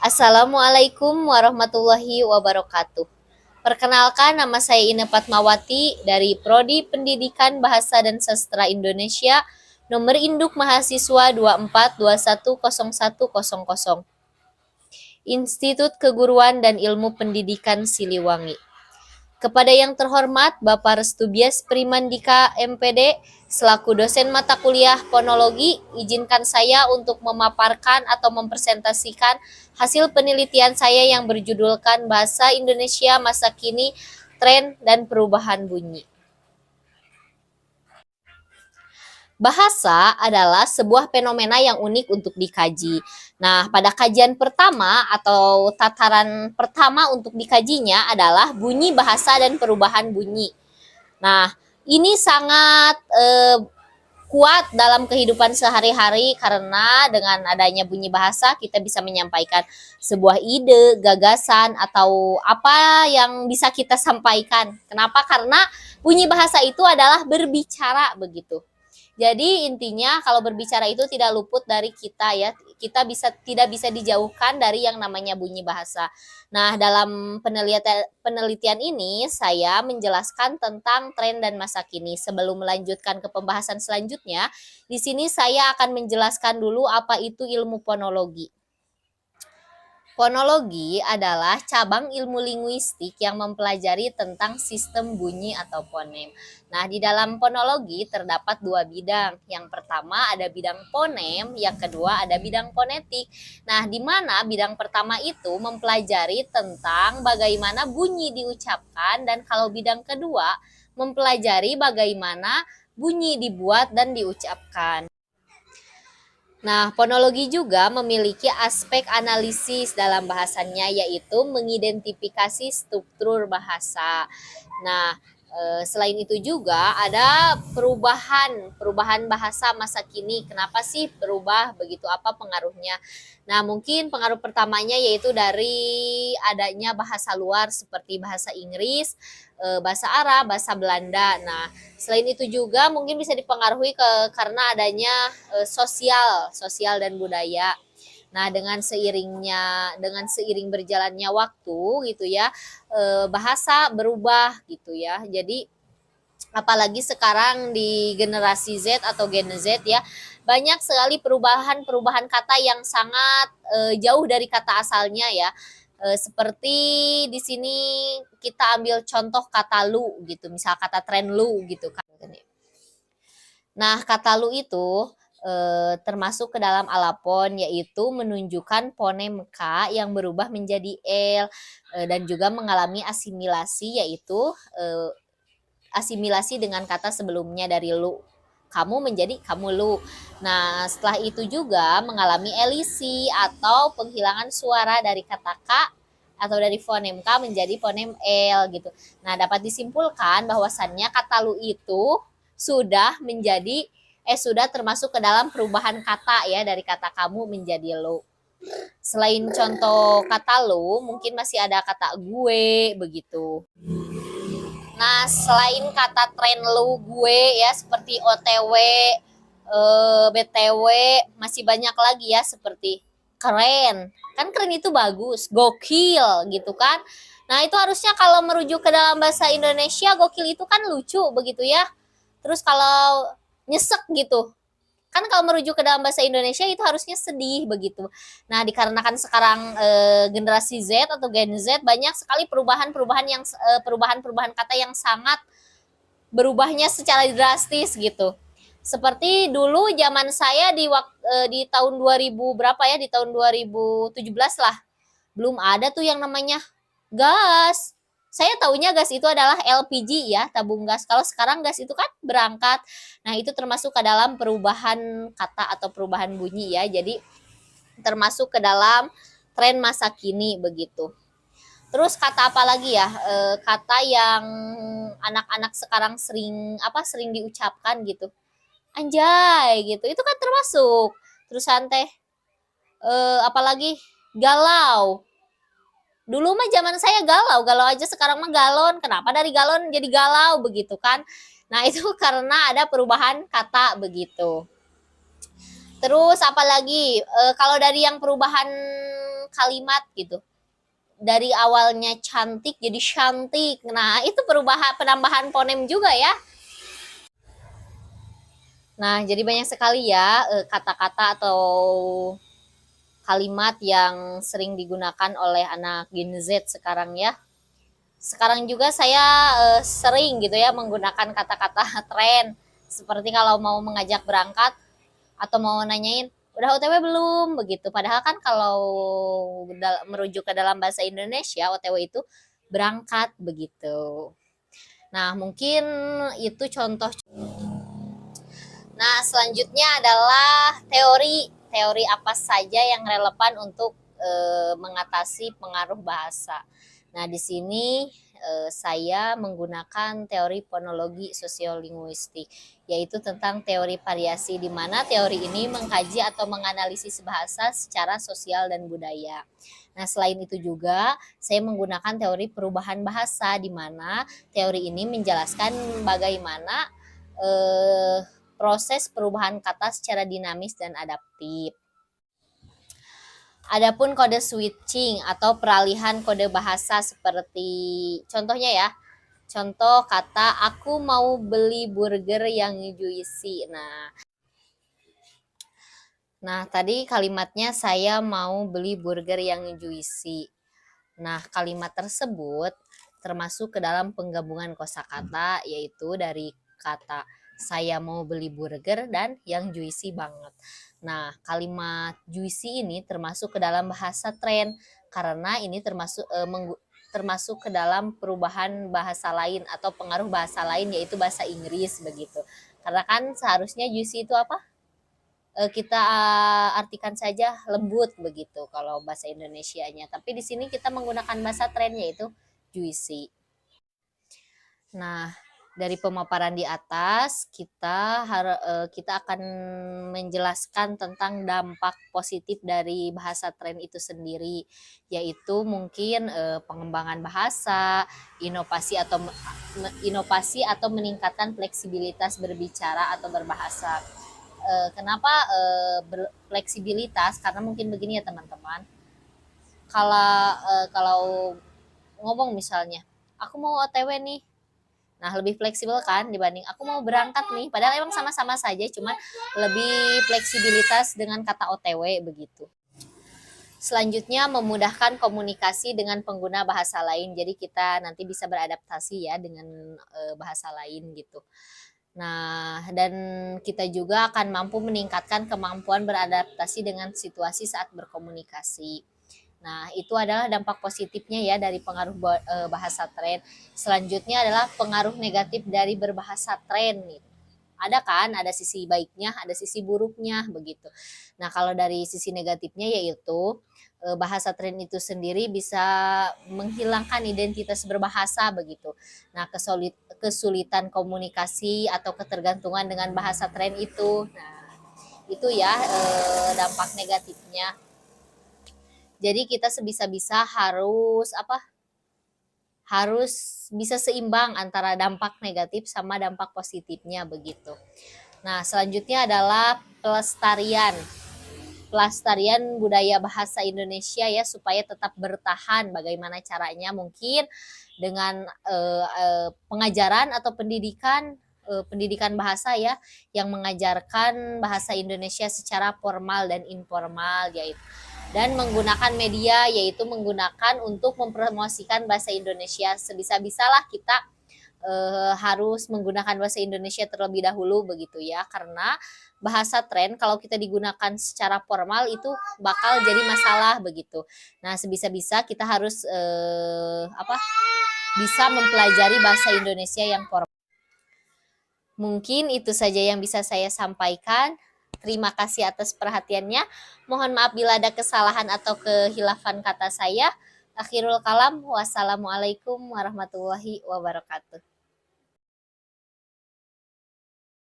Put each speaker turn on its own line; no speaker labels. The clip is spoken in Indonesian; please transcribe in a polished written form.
Assalamualaikum warahmatullahi wabarakatuh. Perkenalkan, nama saya Ine Fatmawati dari Prodi Pendidikan Bahasa dan Sastra Indonesia, nomor induk mahasiswa 24210100, Institut Keguruan dan Ilmu Pendidikan Siliwangi. Kepada yang terhormat Bapak Restubias Primandika MPD, selaku dosen mata kuliah Fonologi, izinkan saya untuk memaparkan atau mempresentasikan hasil penelitian saya yang berjudulkan Bahasa Indonesia Masa Kini, Tren dan Perubahan Bunyi. Bahasa adalah sebuah fenomena yang unik untuk dikaji. Nah, pada kajian pertama atau tataran pertama untuk dikajinya adalah bunyi bahasa dan perubahan bunyi. Nah, ini sangat kuat dalam kehidupan sehari-hari karena dengan adanya bunyi bahasa kita bisa menyampaikan sebuah ide, gagasan atau apa yang bisa kita sampaikan. Kenapa? Karena bunyi bahasa itu adalah berbicara begitu. Jadi intinya kalau berbicara itu tidak luput dari kita ya. Kita tidak bisa dijauhkan dari yang namanya bunyi bahasa. Nah, dalam penelitian ini saya menjelaskan tentang tren dan masa kini. Sebelum melanjutkan ke pembahasan selanjutnya, di sini saya akan menjelaskan dulu apa itu ilmu fonologi. Fonologi adalah cabang ilmu linguistik yang mempelajari tentang sistem bunyi atau fonem. Nah, di dalam fonologi terdapat dua bidang. Yang pertama ada bidang fonem, yang kedua ada bidang fonetik. Nah, di mana bidang pertama itu mempelajari tentang bagaimana bunyi diucapkan, dan kalau bidang kedua mempelajari bagaimana bunyi dibuat dan diucapkan. Nah, fonologi juga memiliki aspek analisis dalam bahasannya, yaitu mengidentifikasi struktur bahasa. Nah, selain itu juga ada perubahan bahasa masa kini. Kenapa sih berubah begitu? Apa pengaruhnya? Nah, mungkin pengaruh pertamanya yaitu dari adanya bahasa luar seperti bahasa Inggris, bahasa Arab, bahasa Belanda. Nah, selain itu juga mungkin bisa dipengaruhi karena adanya sosial dan budaya. Nah, dengan seiring berjalannya waktu gitu ya, bahasa berubah gitu ya. Jadi apalagi sekarang di generasi Z atau Gen Z ya, banyak sekali perubahan kata yang sangat jauh dari kata asalnya ya. Seperti di sini kita ambil contoh kata lu gitu, misal kata tren lu gitu kan. Nah, kata lu itu termasuk ke dalam alapon, yaitu menunjukkan fonem K yang berubah menjadi L, dan juga mengalami asimilasi, yaitu asimilasi dengan kata sebelumnya dari lu. Kamu menjadi kamu lu. Nah, setelah itu juga mengalami elisi atau penghilangan suara dari kata K atau dari fonem K menjadi fonem L gitu. Nah, dapat disimpulkan bahwasannya kata lu itu sudah termasuk ke dalam perubahan kata ya, dari kata kamu menjadi lu. Selain contoh kata lu, mungkin masih ada kata gue begitu. Nah, selain kata tren lu gue ya seperti OTW, BTW, masih banyak lagi ya seperti keren. Kan keren itu bagus, gokil gitu kan. Nah, itu harusnya kalau merujuk ke dalam bahasa Indonesia, gokil itu kan lucu begitu ya. Terus kalau nyesek gitu, kan kalau merujuk ke dalam bahasa Indonesia itu harusnya sedih begitu. Nah, dikarenakan sekarang generasi Z atau Gen Z banyak sekali perubahan-perubahan kata yang sangat berubahnya secara drastis gitu. Seperti dulu zaman saya di tahun 2000 berapa ya, di tahun 2017 lah. Belum ada tuh yang namanya gas. Saya taunya gas itu adalah LPG ya, tabung gas. Kalau sekarang gas itu kan berangkat. Nah, itu termasuk ke dalam perubahan kata atau perubahan bunyi ya. Jadi termasuk ke dalam tren masa kini begitu. Terus kata apa lagi ya? Kata yang anak-anak sekarang sering diucapkan gitu. Anjay gitu. Itu kan termasuk. Terus teh apalagi galau. Dulu mah zaman saya galau aja, sekarang mah galon. Kenapa dari galon jadi galau begitu kan? Nah, itu karena ada perubahan kata begitu. Terus apalagi kalau dari yang perubahan kalimat gitu. Dari awalnya cantik jadi cantik. Nah, itu perubahan penambahan fonem juga ya. Nah, jadi banyak sekali ya kata-kata atau kalimat yang sering digunakan oleh anak Gen Z sekarang ya. Sekarang juga saya sering gitu ya menggunakan kata-kata tren. Seperti kalau mau mengajak berangkat atau mau nanyain, udah OTW belum? Begitu. Padahal kan kalau merujuk ke dalam bahasa Indonesia, OTW itu berangkat begitu. Nah, mungkin itu contoh. Nah, selanjutnya adalah teori. Teori apa saja yang relevan untuk mengatasi pengaruh bahasa. Nah, di sini saya menggunakan teori fonologi sosiolinguistik, yaitu tentang teori variasi, di mana teori ini mengkaji atau menganalisis bahasa secara sosial dan budaya. Nah, selain itu juga saya menggunakan teori perubahan bahasa, di mana teori ini menjelaskan bagaimana eh, proses perubahan kata secara dinamis dan adaptif. Adapun kode switching atau peralihan kode bahasa seperti contohnya ya. Contoh kata aku mau beli burger yang juicy. Nah, tadi kalimatnya saya mau beli burger yang juicy. Nah, kalimat tersebut termasuk ke dalam penggabungan kosakata, yaitu dari kata saya mau beli burger dan yang juicy banget. Nah, kalimat juicy ini termasuk ke dalam bahasa tren karena ini termasuk ke dalam perubahan bahasa lain atau pengaruh bahasa lain, yaitu bahasa Inggris begitu. Karena kan seharusnya juicy itu apa? Kita artikan saja lembut begitu kalau bahasa Indonesianya. Tapi di sini kita menggunakan bahasa tren, yaitu juicy. Nah, dari pemaparan di atas kita akan menjelaskan tentang dampak positif dari bahasa tren itu sendiri, yaitu mungkin pengembangan bahasa, inovasi atau meningkatkan fleksibilitas berbicara atau berbahasa. Kenapa fleksibilitas? Karena mungkin begini ya teman-teman. Kalau ngomong misalnya, aku mau OTW nih. Nah, lebih fleksibel kan dibanding aku mau berangkat nih. Padahal emang sama-sama saja, cuma lebih fleksibilitas dengan kata OTW begitu. Selanjutnya memudahkan komunikasi dengan pengguna bahasa lain. Jadi kita nanti bisa beradaptasi ya dengan bahasa lain gitu. Nah, dan kita juga akan mampu meningkatkan kemampuan beradaptasi dengan situasi saat berkomunikasi. Nah, itu adalah dampak positifnya ya dari pengaruh bahasa tren. Selanjutnya adalah pengaruh negatif dari berbahasa tren nih. Ada kan, ada sisi baiknya, ada sisi buruknya begitu. Nah, kalau dari sisi negatifnya yaitu bahasa tren itu sendiri bisa menghilangkan identitas berbahasa begitu. Nah, kesulitan komunikasi atau ketergantungan dengan bahasa tren itu. Nah, itu ya dampak negatifnya. Jadi kita sebisa-bisa harus harus bisa seimbang antara dampak negatif sama dampak positifnya begitu. Nah, selanjutnya adalah pelestarian. Pelestarian budaya bahasa Indonesia ya supaya tetap bertahan. Bagaimana caranya? Mungkin dengan pengajaran atau pendidikan bahasa ya yang mengajarkan bahasa Indonesia secara formal dan informal, yaitu dan menggunakan media, yaitu menggunakan untuk mempromosikan bahasa Indonesia. Sebisa-bisalah kita harus menggunakan bahasa Indonesia terlebih dahulu begitu ya, karena bahasa tren kalau kita digunakan secara formal itu bakal jadi masalah begitu. Nah, sebisa-bisa kita harus bisa mempelajari bahasa Indonesia yang formal. Mungkin itu saja yang bisa saya sampaikan. Terima kasih atas perhatiannya. Mohon maaf bila ada kesalahan atau kehilafan kata saya. Akhirul kalam, wassalamualaikum warahmatullahi wabarakatuh.